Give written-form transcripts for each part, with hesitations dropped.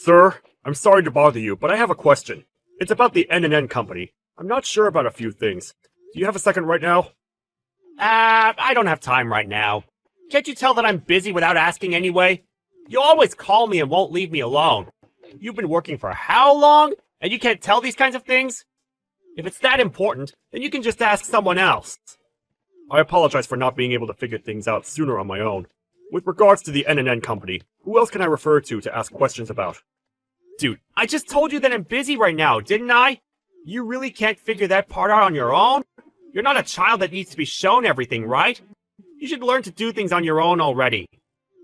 Sir, I'm sorry to bother you, but I have a question. It's about the N&N company. I'm not sure about a few things. Do you have a second right now? I don't have time right now. Can't you tell that I'm busy without asking anyway? You always call me and won't leave me alone. You've been working for how long? And you can't tell these kinds of things? If it's that important, then you can just ask someone else. I apologize for not being able to figure things out sooner on my own. With regards to the N&N company, who else can I refer to ask questions about? Dude, I just told you that I'm busy right now, didn't I? You really can't figure that part out on your own? You're not a child that needs to be shown everything, right? You should learn to do things on your own already.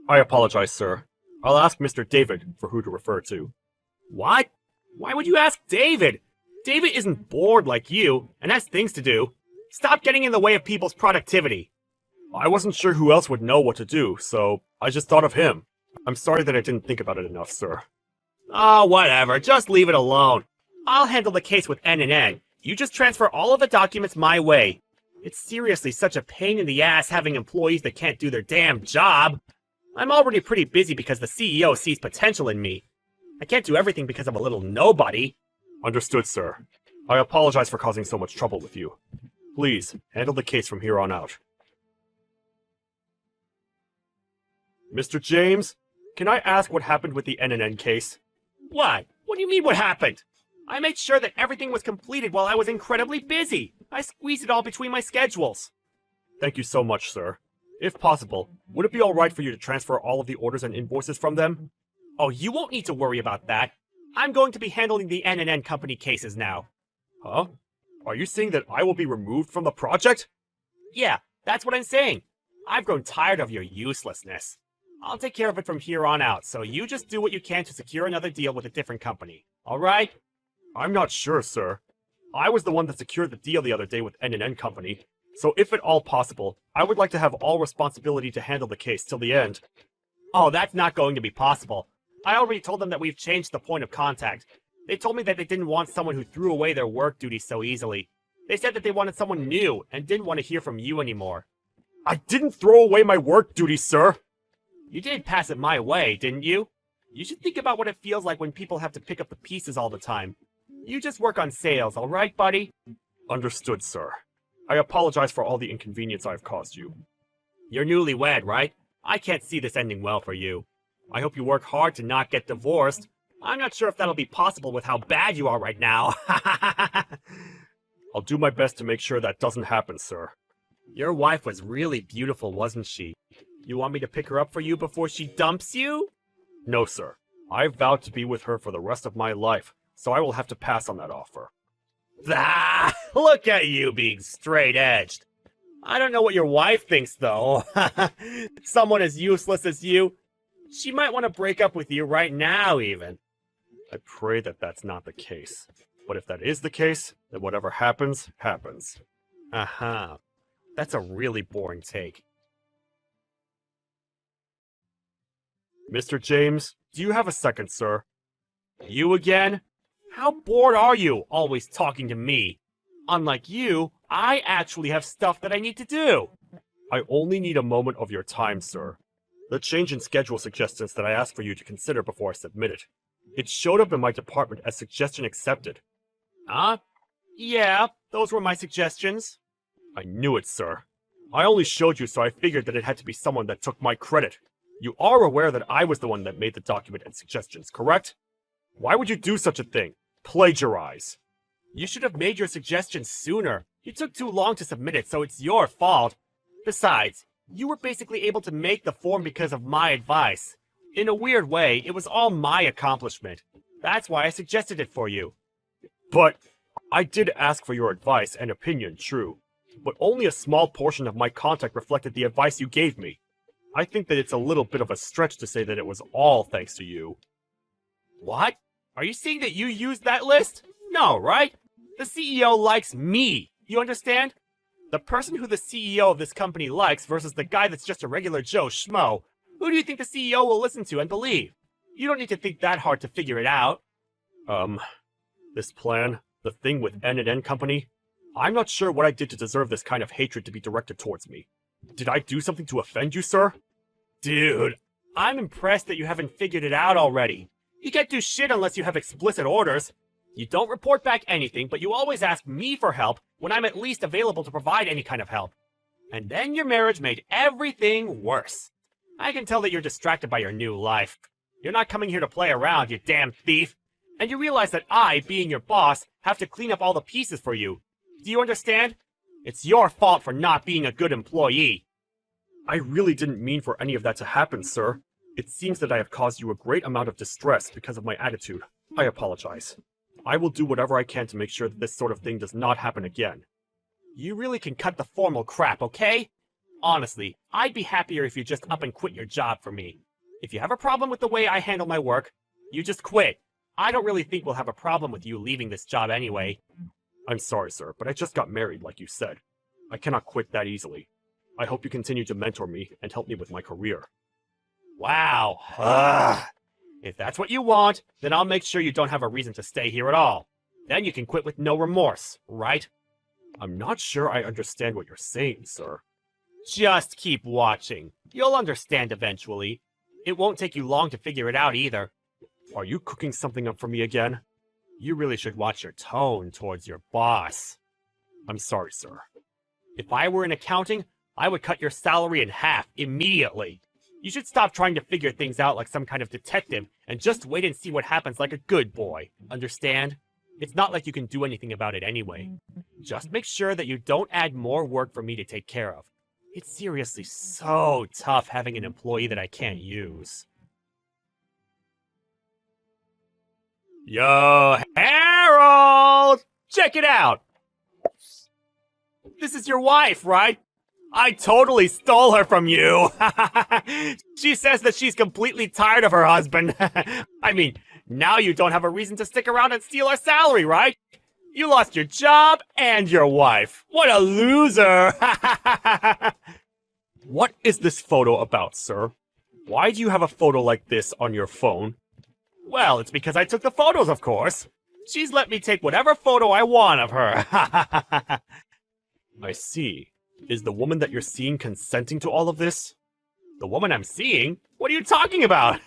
I apologize, sir. I'll ask Mr. David for who to refer to. What? Why would you ask David? David isn't bored like you, and has things to do. Stop getting in the way of people's productivity. I wasn't sure who else would know what to do, so I just thought of him. I'm sorry that I didn't think about it enough, sir. Oh, whatever. Just leave it alone. I'll handle the case with N&N. You just transfer all of the documents my way. It's seriously such a pain in the ass having employees that can't do their damn job. I'm already pretty busy because the CEO sees potential in me. I can't do everything because I'm a little nobody. Understood, sir. I apologize for causing so much trouble with you. Please, handle the case from here on out. Mr. James, can I ask what happened with the N&N case? What? What do you mean what happened? I made sure that everything was completed while I was incredibly busy. I squeezed it all between my schedules. Thank you so much, sir. If possible, would it be alright for you to transfer all of the orders and invoices from them? Oh, you won't need to worry about that. I'm going to be handling the N&N company cases now. Huh? Are you saying that I will be removed from the project? Yeah, that's what I'm saying. I've grown tired of your uselessness. I'll take care of it from here on out, so you just do what you can to secure another deal with a different company. Alright? I'm not sure, sir. I was the one that secured the deal the other day with N&N company, so if at all possible, I would like to have all responsibility to handle the case till the end. Oh, that's not going to be possible. I already told them that we've changed the point of contact. They told me that they didn't want someone who threw away their work duties so easily. They said that they wanted someone new and didn't want to hear from you anymore. I didn't throw away my work duties, sir! You did pass it my way, didn't you? You should think about what it feels like when people have to pick up the pieces all the time. You just work on sales, alright, buddy? Understood, sir. I apologize for all the inconvenience I've caused you. You're newlywed, right? I can't see this ending well for you. I hope you work hard to not get divorced. I'm not sure if that'll be possible with how bad you are right now. I'll do my best to make sure that doesn't happen, sir. Your wife was really beautiful, wasn't she? You want me to pick her up for you before she dumps you? No, sir. I've vowed to be with her for the rest of my life, so I will have to pass on that offer. Ah, look at you being straight-edged. I don't know what your wife thinks, though. Someone as useless as you. She might want to break up with you right now, even. I pray that that's not the case. But if that is the case, then whatever happens, happens. Uh-huh. That's a really boring take. Mr. James, do you have a second, sir? You again? How bored are you, always talking to me? Unlike you, I actually have stuff that I need to do. I only need a moment of your time, sir. The change in schedule suggestions that I asked for you to consider before I submit it. It showed up in my department as suggestion accepted. Huh? Yeah, those were my suggestions. I knew it, sir. I only showed you so I figured that it had to be someone that took my credit. You are aware that I was the one that made the document and suggestions, correct? Why would you do such a thing? Plagiarize. You should have made your suggestions sooner. You took too long to submit it, so it's your fault. Besides, you were basically able to make the form because of my advice. In a weird way, it was all my accomplishment. That's why I suggested it for you. But I did ask for your advice and opinion, true. But only a small portion of my contact reflected the advice you gave me. I think that it's a little bit of a stretch to say that it was all thanks to you. What? Are you saying that you used that list? No, right? The CEO likes me. You understand? The person who the CEO of this company likes versus the guy that's just a regular Joe Schmo. Who do you think the CEO will listen to and believe? You don't need to think that hard to figure it out. This plan, the thing with N&N company, I'm not sure what I did to deserve this kind of hatred to be directed towards me. Did I do something to offend you, sir? Dude, I'm impressed that you haven't figured it out already. You can't do shit unless you have explicit orders. You don't report back anything, but you always ask me for help when I'm at least available to provide any kind of help. And then your marriage made everything worse. I can tell that you're distracted by your new life. You're not coming here to play around, you damn thief. And you realize that I, being your boss, have to clean up all the pieces for you. Do you understand? It's your fault for not being a good employee. I really didn't mean for any of that to happen, sir. It seems that I have caused you a great amount of distress because of my attitude. I apologize. I will do whatever I can to make sure that this sort of thing does not happen again. You really can cut the formal crap, okay? Honestly, I'd be happier if you just up and quit your job for me. If you have a problem with the way I handle my work, you just quit. I don't really think we'll have a problem with you leaving this job anyway. I'm sorry, sir, but I just got married, like you said. I cannot quit that easily. I hope you continue to mentor me and help me with my career. Wow. If that's what you want, then I'll make sure you don't have a reason to stay here at all. Then you can quit with no remorse, right? I'm not sure I understand what you're saying, sir. Just keep watching. You'll understand eventually. It won't take you long to figure it out either. Are you cooking something up for me again? You really should watch your tone towards your boss. I'm sorry, sir. If I were in accounting, I would cut your salary in half immediately. You should stop trying to figure things out like some kind of detective and just wait and see what happens like a good boy. Understand? It's not like you can do anything about it anyway. Just make sure that you don't add more work for me to take care of. It's seriously so tough having an employee that I can't use. Yo, Harold! Check it out! This is your wife, right? I totally stole her from you! She says that she's completely tired of her husband. I mean, now you don't have a reason to stick around and steal our salary, right? You lost your job and your wife. What a loser! What is this photo about, sir? Why do you have a photo like this on your phone? Well, it's because I took the photos, of course. She's let me take whatever photo I want of her. I see. Is the woman that you're seeing consenting to all of this? The woman I'm seeing? What are you talking about?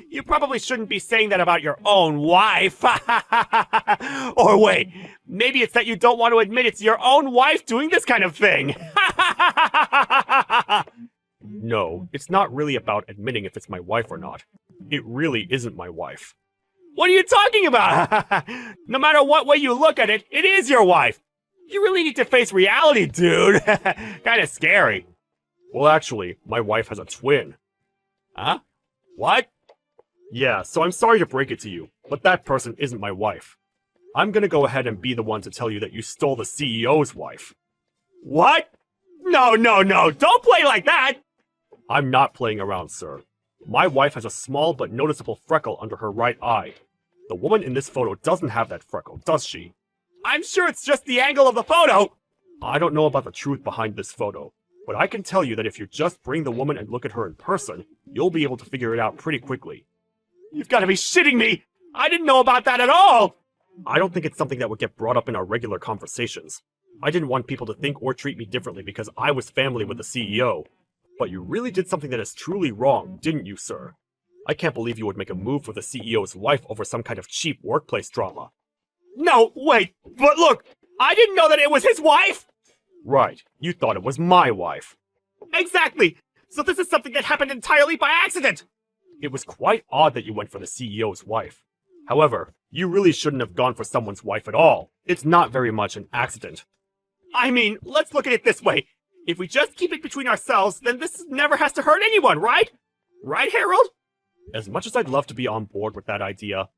You probably shouldn't be saying that about your own wife. Or wait, maybe it's that you don't want to admit it's your own wife doing this kind of thing. No, it's not really about admitting if it's my wife or not. It really isn't my wife. What are you talking about? No matter what way you look at it, it is your wife. You really need to face reality, dude. Kinda scary. Well, actually, my wife has a twin. Huh? What? Yeah, so I'm sorry to break it to you, but that person isn't my wife. I'm gonna go ahead and be the one to tell you that you stole the CEO's wife. What? No, don't play like that! I'm not playing around, sir. My wife has a small but noticeable freckle under her right eye. The woman in this photo doesn't have that freckle, does she? I'm sure it's just the angle of the photo! I don't know about the truth behind this photo, but I can tell you that if you just bring the woman and look at her in person, you'll be able to figure it out pretty quickly. You've gotta be shitting me! I didn't know about that at all! I don't think it's something that would get brought up in our regular conversations. I didn't want people to think or treat me differently because I was family with the CEO. But you really did something that is truly wrong, didn't you, sir? I can't believe you would make a move for the CEO's wife over some kind of cheap workplace drama. No, wait, but look, I didn't know that it was his wife! Right, you thought it was my wife. Exactly! So this is something that happened entirely by accident! It was quite odd that you went for the CEO's wife. However, you really shouldn't have gone for someone's wife at all. It's not very much an accident. I mean, let's look at it this way. If we just keep it between ourselves, then this never has to hurt anyone, right? Right, Harold? As much as I'd love to be on board with that idea,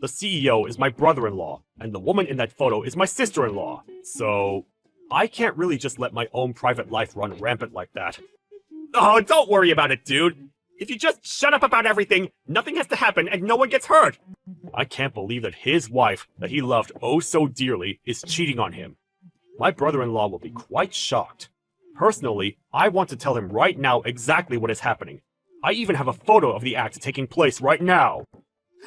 the CEO is my brother-in-law, and the woman in that photo is my sister-in-law. So, I can't really just let my own private life run rampant like that. Oh, don't worry about it, dude. If you just shut up about everything, nothing has to happen and no one gets hurt. I can't believe that his wife, that he loved oh so dearly, is cheating on him. My brother-in-law will be quite shocked. Personally, I want to tell him right now exactly what is happening. I even have a photo of the act taking place right now.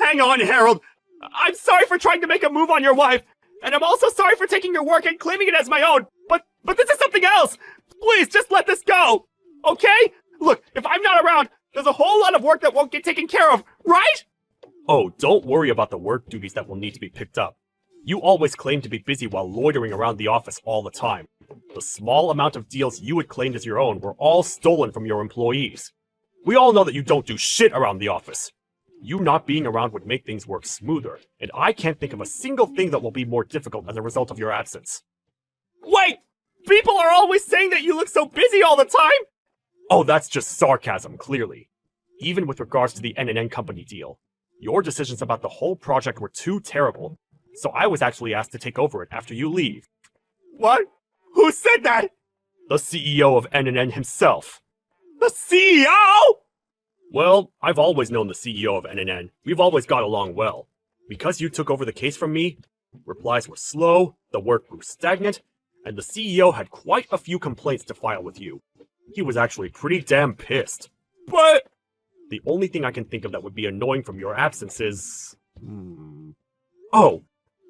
Hang on, Harold! I'm sorry for trying to make a move on your wife, and I'm also sorry for taking your work and claiming it as my own, but this is something else! Please, just let this go! Okay? Look, if I'm not around, there's a whole lot of work that won't get taken care of, right? Oh, don't worry about the work duties that will need to be picked up. You always claim to be busy while loitering around the office all the time. The small amount of deals you had claimed as your own were all stolen from your employees. We all know that you don't do shit around the office. You not being around would make things work smoother, and I can't think of a single thing that will be more difficult as a result of your absence. Wait! People are always saying that you look so busy all the time! Oh, that's just sarcasm, clearly. Even with regards to the N&N company deal. Your decisions about the whole project were too terrible, so I was actually asked to take over it after you leave. What? Who said that? The CEO of N&N himself. The CEO?! Well, I've always known the CEO of N&N. We've always got along well. Because you took over the case from me, replies were slow, the work grew stagnant, and the CEO had quite a few complaints to file with you. He was actually pretty damn pissed. But... The only thing I can think of that would be annoying from your absence is... Oh,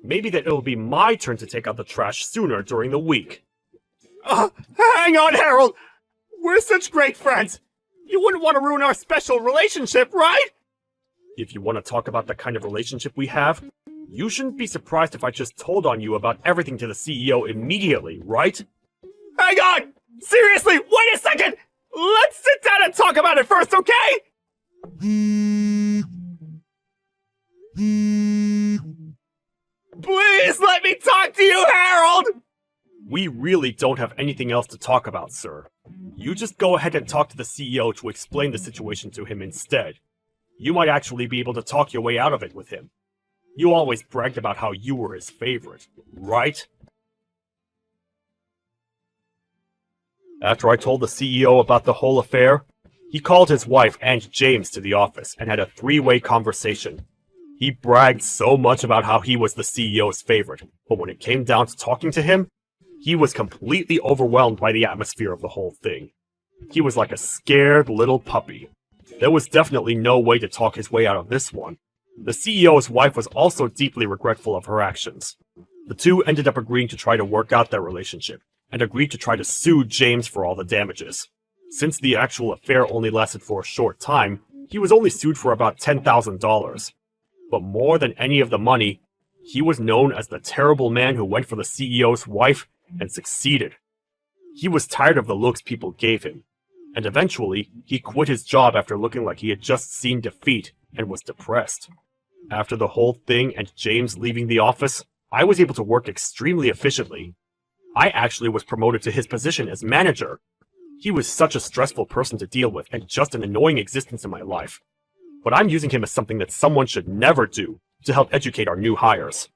maybe that it'll be my turn to take out the trash sooner during the week. Hang on, Harold! We're such great friends! You wouldn't want to ruin our special relationship, right? If you want to talk about the kind of relationship we have, you shouldn't be surprised if I just told on you about everything to the CEO immediately, right? Hang on! Seriously, wait a second! Let's sit down and talk about it first, okay? Please let me talk to you, Harold! We really don't have anything else to talk about, sir. You just go ahead and talk to the CEO to explain the situation to him instead. You might actually be able to talk your way out of it with him. You always bragged about how you were his favorite, right? After I told the CEO about the whole affair, he called his wife and James to the office and had a three-way conversation. He bragged so much about how he was the CEO's favorite, but when it came down to talking to him, he was completely overwhelmed by the atmosphere of the whole thing. He was like a scared little puppy. There was definitely no way to talk his way out of this one. The CEO's wife was also deeply regretful of her actions. The two ended up agreeing to try to work out their relationship, and agreed to try to sue James for all the damages. Since the actual affair only lasted for a short time, he was only sued for about $10,000. But more than any of the money, he was known as the terrible man who went for the CEO's wife and succeeded. He was tired of the looks people gave him, and eventually, he quit his job after looking like he had just seen defeat and was depressed. After the whole thing and James leaving the office, I was able to work extremely efficiently. I actually was promoted to his position as manager. He was such a stressful person to deal with and just an annoying existence in my life. But I'm using him as something that someone should never do to help educate our new hires.